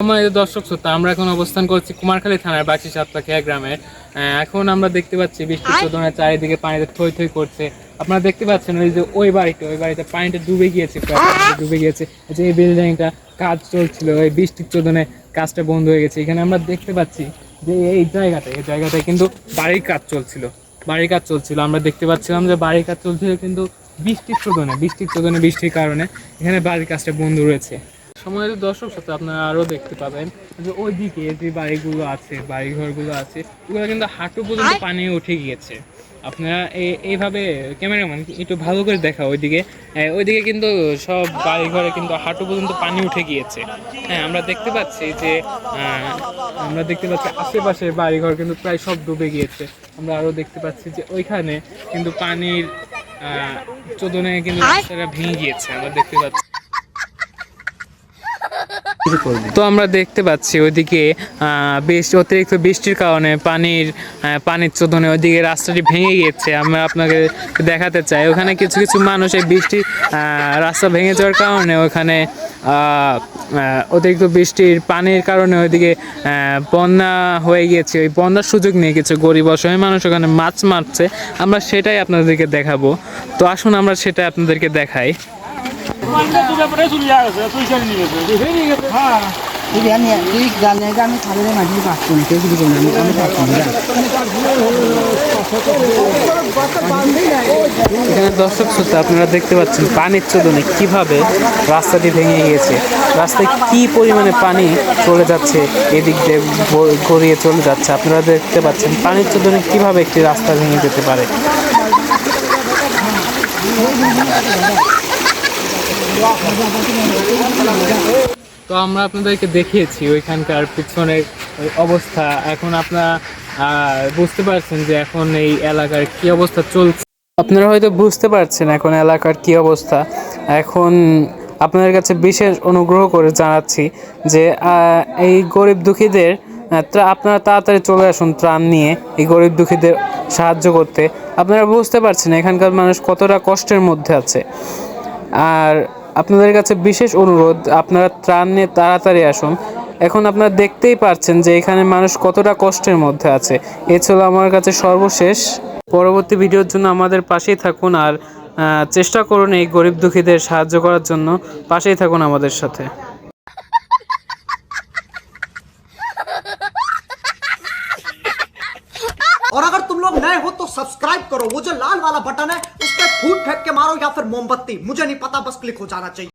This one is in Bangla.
সম্মানিত দর্শক শ্রোতা, আমরা এখন অবস্থান করছি কুমারখালী থানার বাঁশি সাতপাখিয়া গ্রামে। এখন আমরা দেখতে পাচ্ছি বৃষ্টির চোদনায় চারিদিকে পানিতে থই থই করছে। আপনারা দেখতে পাচ্ছেন ওই যে ওই বাড়িতে পানিটা ডুবে গিয়েছে, ডুবে গিয়েছে। যে এই বিল্ডিংটা কাজ চলছিল, এই বৃষ্টির চোদনে কাজটা বন্ধ হয়ে গেছে। এখানে আমরা দেখতে পাচ্ছি যে এই জায়গাটায় কিন্তু বাড়ির কাজ চলছিল। আমরা দেখতে পাচ্ছিলাম যে বাড়ির কাজ চলছিল, কিন্তু বৃষ্টির কারণে এখানে বাড়ির কাজটা বন্ধ রয়েছে। সময়ের দর্শক সাথে আপনারা আরও দেখতে পাবেন যে ওইদিকে যে বাড়িঘরগুলো আছে ওগুলো কিন্তু হাঁটু পর্যন্ত পানি উঠে গিয়েছে। আপনারা এইভাবে ক্যামেরাম্যান একটু ভালো করে দেখা ওইদিকে কিন্তু সব বাড়িঘরে কিন্তু হাঁটু পর্যন্ত পানি উঠে গিয়েছে। হ্যাঁ, আমরা দেখতে পাচ্ছি আশেপাশে বাড়িঘর কিন্তু প্রায় সব ডুবে গিয়েছে। আমরা আরও দেখতে পাচ্ছি যে ওইখানে কিন্তু পানির চোদনে কিন্তু রাস্তাটা ভেঙে গিয়েছে। আমরা দেখতে পাচ্ছি, তো আমরা দেখতে পাচ্ছি ওইদিকে অতিরিক্ত বৃষ্টির কারণে পানির চোদনে ওইদিকে রাস্তাটি ভেঙে গিয়েছে। আমরা আপনাকে দেখাতে চাই, ওখানে কিছু কিছু মানুষ এই রাস্তা ভেঙে যাওয়ার কারণে ওখানে অতিরিক্ত বৃষ্টির পানির কারণে ওইদিকে বন্যা হয়ে গিয়েছে। ওই বন্যার সুযোগ নিয়ে কিছু গরিব অসহায় মানুষ ওখানে মাছ মারছে। আমরা সেটাই আপনাদেরকে দেখাবো। তো আসুন আমরা সেটাই আপনাদেরকে দেখাই। এখানে দর্শক শ্রোতা, আপনারা দেখতে পাচ্ছেন পানির চোদনে কিভাবে রাস্তাটি ভেঙে গিয়েছে। রাস্তায় কি পরিমাণে পানি চলে যাচ্ছে, এদিক দিয়ে গড়িয়ে চলে যাচ্ছে। আপনারা দেখতে পাচ্ছেন পানির চোদনে কিভাবে একটি রাস্তা ভেঙে যেতে পারে। তো আমরা আপনাদেরকে দেখিয়েছি ওইখানকার পিছনের অবস্থা। এখন আপনারা বুঝতে পারছেন যে এখন এই এলাকার কি অবস্থা চলছে। আপনারা হয়তো বুঝতে পারছেন এখন এলাকার কি অবস্থা। এখন আপনাদের কাছে বিশেষ অনুগ্রহ করে জানাচ্ছি যে এই গরিব দুঃখীদের আপনারা তাড়াতাড়ি চলে আসুন ত্রাণ নিয়ে এই গরিব দুঃখীদের সাহায্য করতে। আপনারা বুঝতে পারছেন এখানকার মানুষ কতটা কষ্টের মধ্যে আছে। আর আপনাদের কাছে বিশেষ অনুরোধ, আপনারা ত্রাণ নিয়ে তাড়াতাড়ি আসুন। এখন আপনারা দেখতেই পারছেন যে এখানে মানুষ কতটা কষ্টের মধ্যে আছে। এ ছিল আমার কাছে সর্বশেষ। পরবর্তী ভিডিওর জন্য আমাদের পাশেই থাকুন, আর চেষ্টা করুন এই গরিব দুঃখীদের সাহায্য করার জন্য। পাশেই থাকুন আমাদের সাথে। और अगर तुम लोग नए हो तो सब्सक्राइब करो, वो जो लाल वाला बटन है उस पर फूट फेंक के मारो या फिर मोमबत्ती, मुझे नहीं पता, बस क्लिक हो जाना चाहिए।